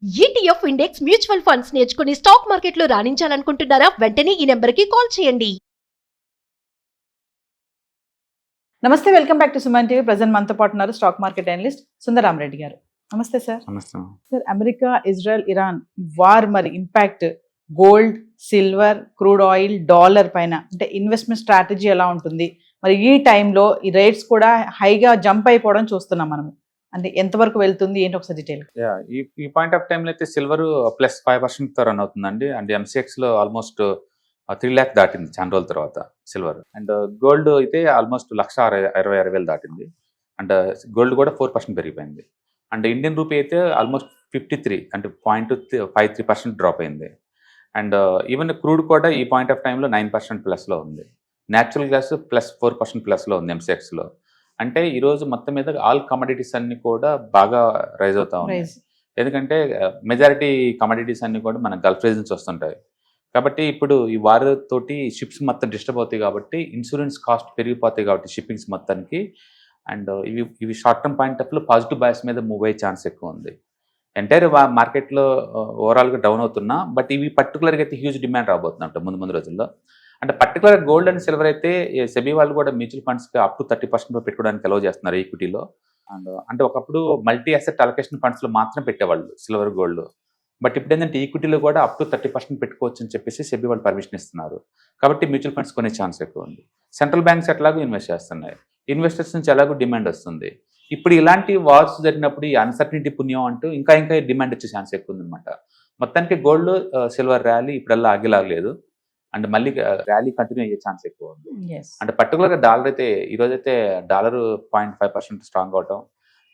ETF index mutual funds నేర్చుకుని stock మార్కెట్లో రాణించాలనుకుంటున్నారా? వెంటనే ఈ నెంబర్కి కాల్ చేయండి. నమస్తే, welcome back to Suman TV. Present మనతో పాటు ఉన్నారు stock market analyst Sundaram Reddy గారు. నమస్తే సార్. నమస్తే. Sir, America, Israel, Iran war మరి impact gold, silver, crude oil, dollar పైన అంటే ఇన్వెస్ట్మెంట్ స్ట్రాటజీ ఎలా ఉంటుంది? మరి ఈ టైంలో ఈ రేట్స్ కూడా హైగా జంప్ అయిపోవడం చూస్తున్నాం మనము. అంటే ఎంతవరకు వెళ్తుంది ఏంటి ఒకసారి డీటెయిల్? ఈ పాయింట్ ఆఫ్ టైంలో అయితే సిల్వర్ +5% రన్ అవుతుందండి. అండ్ ఎంసీఎక్స్ లో ఆల్మోస్ట్ 3 lakh దాటింది చాలా రోజుల తర్వాత సిల్వర్. అండ్ గోల్డ్ అయితే ఆల్మోస్ట్ 1,66,000 దాటింది. అండ్ గోల్డ్ కూడా 4% పెరిగిపోయింది. అండ్ ఇండియన్ రూపీ అయితే ఆల్మోస్ట్ 53 అంటే 0.53% డ్రాప్ అయింది. అండ్ ఈవెన్ క్రూడ్ కూడా ఈ పాయింట్ ఆఫ్ టైంలో 9% ప్లస్లో ఉంది. న్యాచురల్ గ్యాస్ +4% ప్లస్లో ఉంది ఎంసీఎక్స్లో. అంటే ఈరోజు మొత్తం మీద ఆల్ కమోడిటీస్ అన్ని కూడా బాగా రైజ్ అవుతా ఉన్నాయి. ఎందుకంటే మెజారిటీ కమోడిటీస్ అన్ని కూడా మన గల్ఫ్ రీజన్స్ వస్తుంటాయి. కాబట్టి ఇప్పుడు ఈ వార్ తోటి షిప్స్ మొత్తం డిస్టర్బ్ అవుతాయి కాబట్టి ఇన్సూరెన్స్ కాస్ట్ పెరిగిపోతాయి కాబట్టి షిప్పింగ్స్ మొత్తానికి. అండ్ ఇవి షార్ట్ టర్మ్ పాయింట్ ఆఫ్ లో పాజిటివ్ బయాస్ మీద మూవ్ అయ్యే ఛాన్స్ ఎక్కువ ఉంది. ఎంటైర్ మార్కెట్లో ఓవరాల్గా డౌన్ అవుతున్నా బట్ ఇవి పర్టికులర్గా అయితే హ్యూజ్ డిమాండ్ రాబోతుందంట ముందు రోజుల్లో. అంటే పర్టికులర్ గోల్డ్ అండ్ సిల్వర్ అయితే సెబీ వాళ్ళు కూడా మ్యూచువల్ ఫండ్స్కి అప్ టు 30% పెట్టుకోవడానికి అలౌ చేస్తున్నారు ఈక్విటీలో. అండ్ అంటే ఒకప్పుడు మల్టీ అసెట్ అలొకేషన్ ఫండ్స్లో మాత్రం పెట్టేవాళ్ళు సిల్వర్ గోల్డ్. బట్ ఇప్పుడు ఏంటంటే ఈక్విటీలో కూడా అప్ టు 30% పెట్టుకోవచ్చు అని చెప్పేసి సెబీ వాళ్ళు పర్మిషన్ ఇస్తున్నారు. కాబట్టి మ్యూచువల్ ఫండ్స్ కొనే ఛాన్స్ ఎక్కువ ఉంది. సెంట్రల్ బ్యాంక్స్ ఎట్లాగో ఇన్వెస్ట్ చేస్తున్నాయి. ఇన్వెస్టర్స్ నుంచి ఎలాగో డిమాండ్ వస్తుంది. ఇప్పుడు ఇలాంటి వార్స్ జరిగినప్పుడు ఈ అన్సర్టనిటీ పుణ్యం అంటూ ఇంకా డిమాండ్ వచ్చే ఛాన్స్ ఎక్కువ ఉందన్నమాట. మొత్తానికి గోల్డ్ సిల్వర్ ర్యాలీ ఇప్పుడల్లా ఆగేలాగలేదు. అండ్ మళ్ళీ ర్యాలీ కంటిన్యూ అయ్యే ఛాన్స్ ఎక్కువ ఉంది. అంటే పర్టికులర్గా డాలర్ అయితే ఈరోజైతే డాలర్ 0.5% స్ట్రాంగ్ అవటం.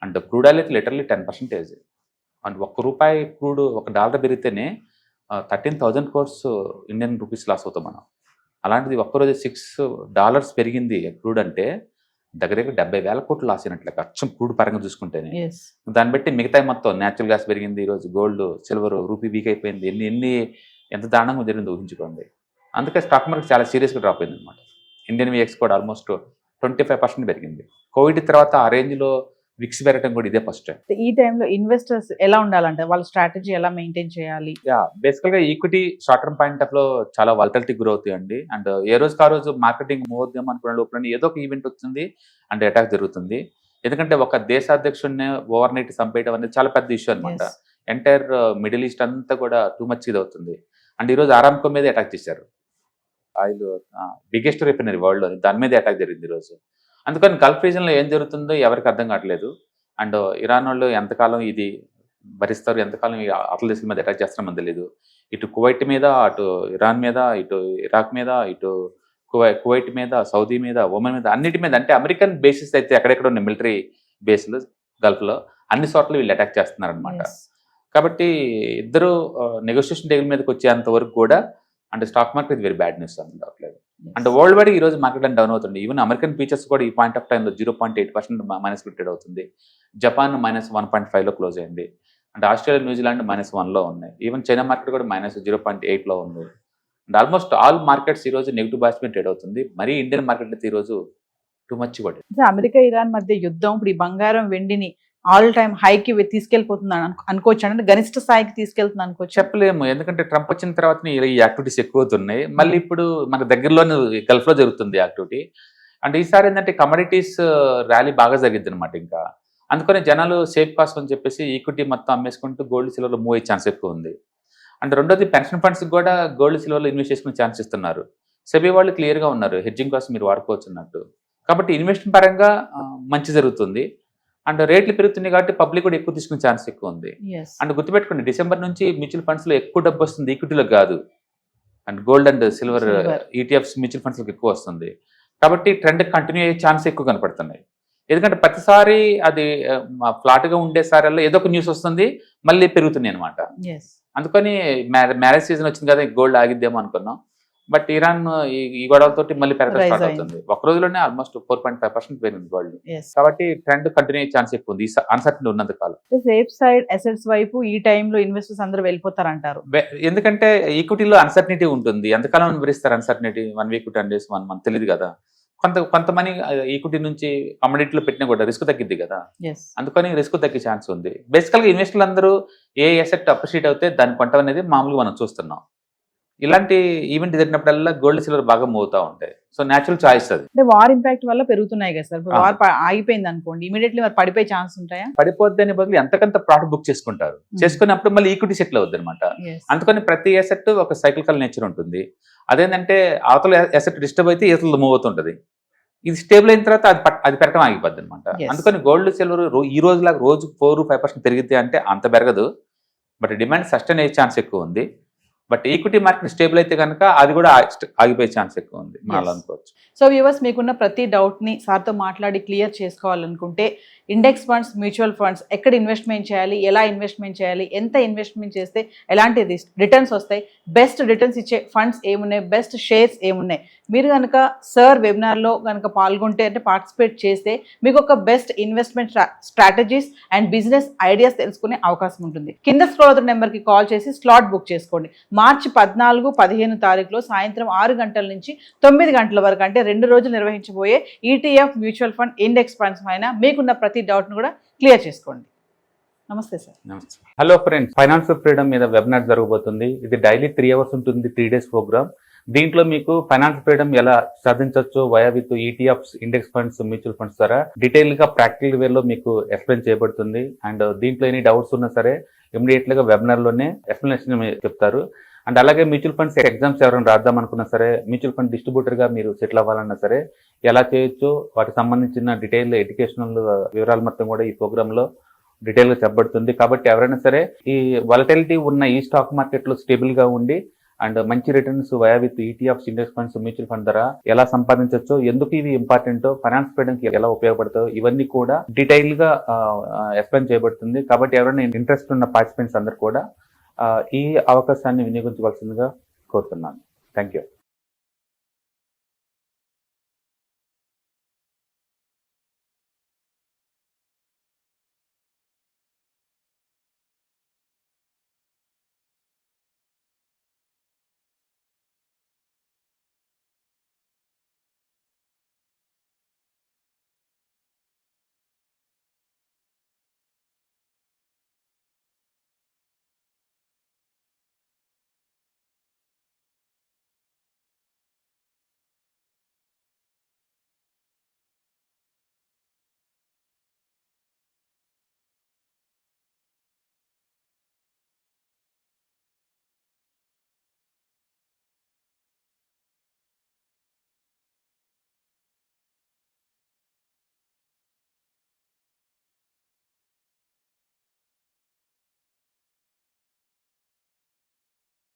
అండ్ క్రూడ్ ఆయిల్ అయితే లిటరల్లీ 10%. అండ్ ₹1 క్రూడ్ $1 పెరిగితేనే 13,000 crores ఇండియన్ రూపీస్ లాస్ అవుతాం మనం. అలాంటిది ఒక్కరోజు $6 పెరిగింది క్రూడ్ అంటే దగ్గర 70,000 కోట్లు లాస్ అయినట్లే అచ్చం క్రూడ్ పరంగా చూసుకుంటేనే. దాన్ని బట్టి మిగతా మొత్తం న్యాచురల్ గ్యాస్ పెరిగింది, ఈరోజు గోల్డ్, సిల్వర్, రూపీ వీక్ అయిపోయింది. ఎంత దారుణంగా జరిగింది ఊహించుకోండి. అందుకే స్టాక్ మార్కెట్ చాలా సీరియస్గా డ్రాప్ అయింది అనమాట. ఇండియన్ విఎక్స్ కూడా ఆల్మోస్ట్ 25% పెరిగింది. కోవిడ్ తర్వాత ఆ రేంజ్లో విక్స్ పెరగడం కూడా ఇదే ఫస్ట్ టైం. ఈ టైంలో ఇన్వెస్టర్స్ ఎలా ఉండాలంటే వాళ్ళ స్ట్రాటజీ ఎలా మెయింటైన్ చేయాలి? బేసికల్గా equity short term point of లో చాలా వాలటిలిటీ గ్రో అవుతాయండి. అండ్ ఏ రోజుకి ఆ రోజు మార్కెటింగ్ మూవ్ అవుద్దాం అనుకున్న లోపల ఏదో ఒక ఈవెంట్ వచ్చింది అండ్ అటాక్ జరుగుతుంది. ఎందుకంటే ఒక దేశాధ్యక్షుడిని ఓవర్ నైట్ చంపేయడం అనేది చాలా పెద్ద ఇష్యూ అనమాట. ఎంటైర్ మిడిల్ ఈస్ట్ అంతా కూడా టూ మచ్ ఇది అవుతుంది. అండ్ ఈరోజు ఆరామ్కో మీద అటాక్ చేశారు. ఆయిల్ బిగ్గెస్ట్ రిఫైనరీ వరల్డ్, దాని మీద అటాక్ జరిగింది ఈరోజు. అందుకని గల్ఫ్ రీజన్లో ఏం జరుగుతుందో ఎవరికి అర్థం కావట్లేదు. అండ్ ఇరాన్ వాళ్ళు ఎంతకాలం ఇది భరిస్తారు, ఎంతకాలం అట్ల దేశాల మీద అటాక్ చేస్తారో తెలియదు. ఇటు కువైట్ మీద, అటు ఇరాన్ మీద, ఇటు ఇరాక్ మీద, ఇటు కువైట్ మీద, సౌదీ మీద, ఒమన్ మీద, అన్నిటి మీద. అంటే అమెరికన్ బేసిస్ అయితే ఎక్కడెక్కడ ఉన్న మిలిటరీ బేస్లు గల్ఫ్లో అన్ని చోట్ల వీళ్ళు అటాక్ చేస్తున్నారు అనమాట. కాబట్టి ఇద్దరు నెగోషియేషన్ టేబుల్ మీదకి వచ్చేంత వరకు కూడా అంటే stock market very bad news అనుకోవట్లేదు. అంటే వరల్డ్ వైడ్ ఈ రోజు మార్కెట్ అని డౌన్ అవుతుంది. ఈవెన్ అమెరికన్ ఫీచర్స్ కూడా ఈ పాయింట్ ఆఫ్ టైంలో 0.8% మైనస్ ట్రేడ్ అవుతుంది. జపాన్ -1.5లో క్లోజ్ అయింది. అంటే ఆస్ట్రేలియా, న్యూజిలాండ్ -1లో ఉన్నాయి. ఈవెన్ చైనా మార్కెట్ కూడా -0.8లో ఉంది. అండ్ ఆల్మోస్ట్ ఆల్ మార్కెట్స్ ఈ రోజు నెగిటివ్ బాస్ మీద ట్రేడ్ అవుతుంది. మరీ ఇండియన్ మార్కెట్ అయితే ఈ రోజు టూ మచ్ పడింది. అమెరికా ఇరాన్ మధ్య యుద్ధం ఇప్పుడు ఈ బంగారం వెండిని ఆల్ టైమ్ హైకి తీసుకెళ్లిపోతుంది అనుకోవచ్చు, అంటే గరిష్ట స్థాయికి తీసుకెళ్తుంది అనుకోవచ్చు. చెప్పలేము, ఎందుకంటే ట్రంప్ వచ్చిన తర్వాత ఈ యాక్టివిటీస్ ఎక్కువ అవుతున్నాయి. మళ్ళీ ఇప్పుడు మన దగ్గరలోనే గల్ఫ్ లో జరుగుతుంది యాక్టివిటీ. అంటే ఈసారి ఏంటంటే కమోడిటీస్ ర్యాలీ బాగా జరిగింది అనమాట. ఇంకా అందుకని జనాలు సేఫ్ కాస్ట్ అని చెప్పేసి ఈక్విటీ మొత్తం అమ్మేసుకుంటూ గోల్డ్ సిల్వర్లో మూవ్ అయ్యే ఛాన్స్ ఎక్కువ ఉంది. అండ్ రెండోది పెన్షన్ ఫండ్స్ కూడా గోల్డ్ సిల్వర్లో ఇన్వెస్ట్ చేసుకునే ఛాన్స్ ఇస్తున్నారు. సెబీ వాళ్ళు క్లియర్గా ఉన్నారు, హెడ్జింగ్ కాస్ట్ మీరు వాడుకోవచ్చు అన్నట్టు. కాబట్టి ఇన్వెస్ట్మెంట్ పరంగా మంచి జరుగుతుంది. అండ్ రేట్లు పెరుగుతున్నాయి కాబట్టి పబ్లిక్ కూడా ఎక్కువ తీసుకునే ఛాన్స్ ఎక్కువ ఉంది. అండ్ గుర్తుపెట్టుకోండి, డిసెంబర్ నుంచి మ్యూచువల్ ఫండ్స్ లో ఎక్కువ డబ్బు వస్తుంది, ఈక్విటీలో కాదు. And gold and silver ETFs mutual funds ఎక్కువ వస్తుంది. కాబట్టి ట్రెండ్ కంటిన్యూ అయ్యే ఛాన్స్ ఎక్కువ కనపడుతున్నాయి. ఎందుకంటే ప్రతిసారి అది ఫ్లాట్ గా ఉండేసారి ఏదో ఒక న్యూస్ వస్తుంది, మళ్ళీ పెరుగుతున్నాయి అనమాట. అందుకని మ్యారేజ్ సీజన్ వచ్చింది కదా, గోల్డ్ ఆగిద్దేమో అనుకున్నాం. బట్ ఇరాన్ ఈ గొడవలతోటి మళ్ళీ పెరగడం స్టార్ట్ అవుతుంది. ఒక రోజులోనే ఆల్మోస్ట్ 4.5% పెరిగింది గోల్డ్. కాబట్టి ట్రెండ్ కంటిన్యూ అయ్యే ఛాన్స్ ఎక్కువ ఉంది అన్సర్టన్ ఉన్నంత కాలం. సేఫ్ సైడ్ అసెట్స్ వైపు ఈ టైంలో ఇన్వెస్టర్స్ అందరూ వెళ్ళిపోతారంటారు. ఎందుకంటే ఈక్విటీలో అన్సర్టనిటీ ఉంటుంది. ఎంతకాలం భరిస్తారు అన్సర్టనిటీ? 1 week 10 days 1 month తెలియదు కదా. కొంత మనీ ఈక్విటీ నుంచి కమోడిటీలో పెట్టినా కూడా రిస్క్ తగ్గిద్ది కదా, ఎస్ అందుకని రిస్క్ తగ్గే ఛాన్స్ ఉంది. బేసికల్గా ఇన్వెస్టర్లు అందరూ ఏ అసెట్ అప్రిషియేట్ అవుతే దాన్ని కొంటాం అనేది మామూలుగా మనం చూస్తున్నాం. ఇలాంటి ఈవెంట్ జరిగినప్పుడల్లా గోల్డ్ సిల్వర్ బాగా మూవ్ అవుతా ఉంటాయి. సో న్యాచురల్ చాయిస్ అది. అంటే వార్ ఇంపాక్ట్ వల్ల పెరుగుతున్నాయి కదా సార్. ఇప్పుడు వార్ ఆగిపోయింది అనుకోండి, ఇమీడియట్లీ మరి పడిపోయే ఛాన్స్ ఉంటాయా? పడిపోద్ది అనే బదులు ఎంతకంత ప్రాఫిట్ బుక్ చేసుకుంటారు. చేసుకున్నప్పుడు మళ్ళీ ఈక్విటీ సెటిల్ అవుద్ది అనమాట. అందుకని ప్రతి అసెట్ ఒక సైక్లికల్ నేచర్ ఉంటుంది. అదేంటంటే అవతల అసెట్ డిస్టర్బ్ అయితే ఇతరులు మూవ్ అవుతుంటది. ఇది స్టేబుల్ అయిన తర్వాత అది పెరగడం ఆగిపోద్ది అనమాట. అందుకని గోల్డ్ సిల్వర్ ఈ రోజులాగా రోజు 4-5% పెరిగితే అంటే అంత పెరగదు, బట్ డిమాండ్ సస్టైన్ అయ్యే ఛాన్స్ ఎక్కువ ఉంది. బట్ ఈక్విటీ మార్కెట్ స్టేబుల్ అయితే కనుక అది కూడా ఆగిపోయే ఛాన్స్ ఎక్కువ ఉంది మనం అనుకోవచ్చు. సో వ్యూవర్స్, మీకున్న ప్రతి డౌట్ ని సార్తో మాట్లాడి క్లియర్ చేసుకోవాలనుకుంటే ఇండెక్స్ ఫండ్స్, మ్యూచువల్ ఫండ్స్ ఎక్కడ ఇన్వెస్ట్మెంట్ చేయాలి, ఎలా ఇన్వెస్ట్మెంట్ చేయాలి, ఎంత ఇన్వెస్ట్మెంట్ చేస్తే ఎలాంటి రిటర్న్స్ వస్తాయి, బెస్ట్ రిటర్న్స్ ఇచ్చే ఫండ్స్ ఏమున్నాయి, బెస్ట్ షేర్స్ ఏమున్నాయి, మీరు కనుక సార్ వెబినార్లో కనుక పాల్గొంటే అంటే పార్టిసిపేట్ చేస్తే మీకు ఒక best investment strategies and business ideas తెలుసుకునే అవకాశం ఉంటుంది. కింద స్క్రోల్ అవుతున్న నెంబర్కి కాల్ చేసి స్లాట్ బుక్ చేసుకోండి. మార్చి 14-15 తారీఖులో సాయంత్రం 6 గంటల నుంచి 9 గంటల వరకు, అంటే 2 రోజులు నిర్వహించబోయే ETF mutual fund index funds పైన మీకున్న ప్రతి డౌట్ను కూడా క్లియర్ చేసుకోండి. నమస్తే సార్. నమస్తే. హలో ఫ్రెండ్స్, ఫైనాన్షియల్ ఫ్రీడమ్ మీద వెబినార్ జరగబోతుంది. ఇది డైలీ 3 అవర్స్ ఉంటుంది, 3 డేస్ ప్రోగ్రామ్. దీంట్లో మీకు ఫైనాన్షియల్ ఫ్రీడమ్ ఎలా సాధించవచ్చు via with ETFs, index funds, mutual funds ద్వారా డీటెయిల్ గా ప్రాక్టికల్ వేలో మీకు ఎక్స్ప్లెయిన్ చేయబడుతుంది. అండ్ దీంట్లో ఎనీ డౌట్స్ ఉన్నా సరే ఇమీడియట్ గా వెబినార్ లోనే ఎక్స్ప్లెనేషన్ చెప్తారు. అండ్ అలాగే మ్యూచువల్ ఫండ్స్ ఎగ్జామ్స్ ఎవరైనా రాద్దాం అనుకున్నా సరే, మ్యూచువల్ ఫండ్ డిస్ట్రిబ్యూటర్ గా మీరు సెటిల్ అవ్వాలన్నా సరే ఎలా చేయొచ్చు, వాటికి సంబంధించిన డీటెయిల్ ఎడ్యుకేషనల్ వివరాలు మొత్తం కూడా ఈ ప్రోగ్రామ్ లో డీటెయిల్ గా చెప్పబడుతుంది. కాబట్టి ఎవరైనా సరే ఈ వాలటిలిటీ ఉన్న ఈ స్టాక్ మార్కెట్ లో స్టేబుల్ గా ఉండి అండ్ మంచి returns via with ETFs, index funds, mutual fund ద్వారా ఎలా సంపాదించవచ్చు, ఎందుకు ఇవి ఇంపార్టెంట్, ఫైనాన్స్ ఫ్రీడమ్ కి ఎలా ఉపయోగపడతాయో ఇవన్నీ కూడా డీటెయిల్ గా ఎక్స్ప్లెయిన్ చేయబడుతుంది. కాబట్టి ఎవరైనా ఇంట్రెస్ట్ ఉన్న పార్టిసిపెంట్స్ అందరూ కూడా ఈ అవకాశాన్ని వినియోగించవలసిందిగా కోరుతున్నాను. Thank you.